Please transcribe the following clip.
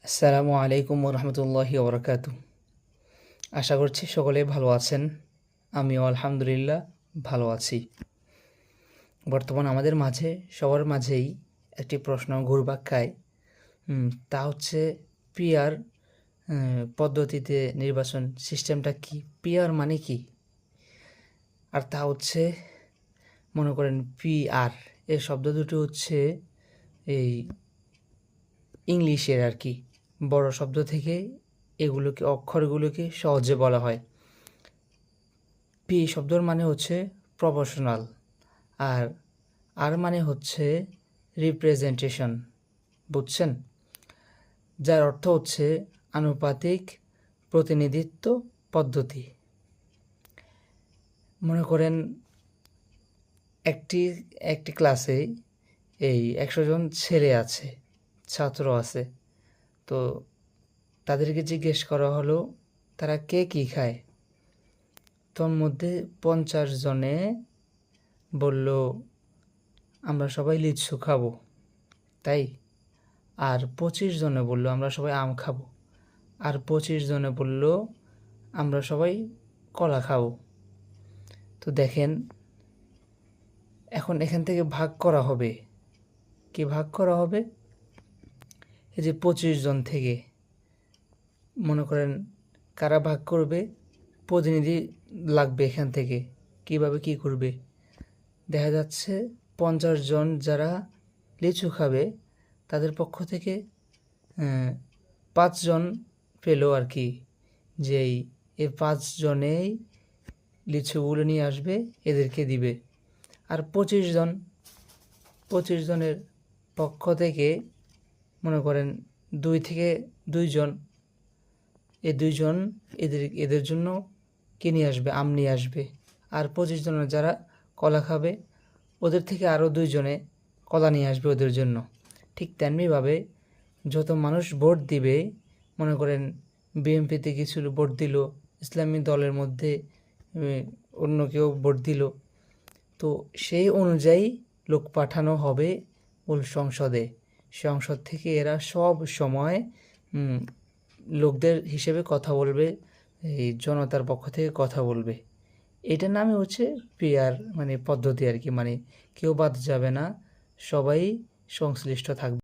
আসসালামু আলাইকুম রহমতুল্লাহি ওবরাকাতু। আশা করছি সকলে ভালো আছেন। আমিও আলহামদুলিল্লাহ ভালো আছি। বর্তমান আমাদের মাঝে সবার মাঝেই একটি প্রশ্ন ঘুরপাক খায়, তা হচ্ছে পিআর পদ্ধতিতে নির্বাচন সিস্টেমটা কি, পিআর মানে কি? আর তা হচ্ছে মনে করেন পিআর এর শব্দ দুটো হচ্ছে এই ইংলিশের আর কি, বড় শব্দ থেকে এগুলোকে অক্ষরগুলোকে সহজে বলা হয়। পি শব্দর মানে হচ্ছে প্রপোর্শনাল, আর আর মানে হচ্ছে রিপ্রেজেন্টেশন, বুঝছেন? যার অর্থ হচ্ছে আনুপাতিক প্রতিনিধিত্ব পদ্ধতি। মনে করেন একটি ক্লাসে এই 100 জন ছেলে আছে, ছাত্র আছে। তো তাদেরকে জিজ্ঞেস করা হলো তারা কে কী খায়। তোর মধ্যে 50 জনে বলল আমরা সবাই লিচু খাবো, তাই। আর 25 জনে বলল আমরা সবাই আম খাবো। আর 25 জনে বলল আমরা সবাই কলা খাবো। তো দেখেন, এখন এখান থেকে ভাগ করা হবে। কি ভাগ করা হবে? এই যে 25 জন থেকে মনে করেন কারা ভাগ করবে, প্রতিনিধি লাগবে এখান থেকে। কিভাবে কি করবে? দেখা যাচ্ছে 50 জন যারা লিচু খাবে তাদের পক্ষ থেকে 5 জন পেলো আর কি, যেই এই 5 জনেই লিচুগুলো নিয়ে আসবে, এদেরকে দিবে। আর 25 জনের পক্ষ থেকে মনে করেন 2 থেকে 2 জন, এই 2 জন এদের জন্য কি নিয়ে আসবে? আম নিয়ে আসবে। আর 25 জনের যারা কলা খাবে ওদের থেকে আরও 2 জনে কলা নিয়ে আসবে ওদের জন্য। ঠিক তেমনিভাবে যত মানুষ ভোট দিবে, মনে করেন বিএনপিতে কিছু ভোট দিল, ইসলামী দলের মধ্যে অন্য কেউ ভোট দিল, তো সেই অনুযায়ী লোক পাঠানো হবে মূল সংসদে। সংসদ থেকে এরা সব সময় লোকদের হিসেবে কথা বলবে, এই জনতার পক্ষ থেকে কথা বলবে। এটার নামে হচ্ছে পিআর মানে পদ্ধতি আর কি, মানে কেউ বাদ যাবে না, সবাই সংশ্লিষ্ট থাকবে।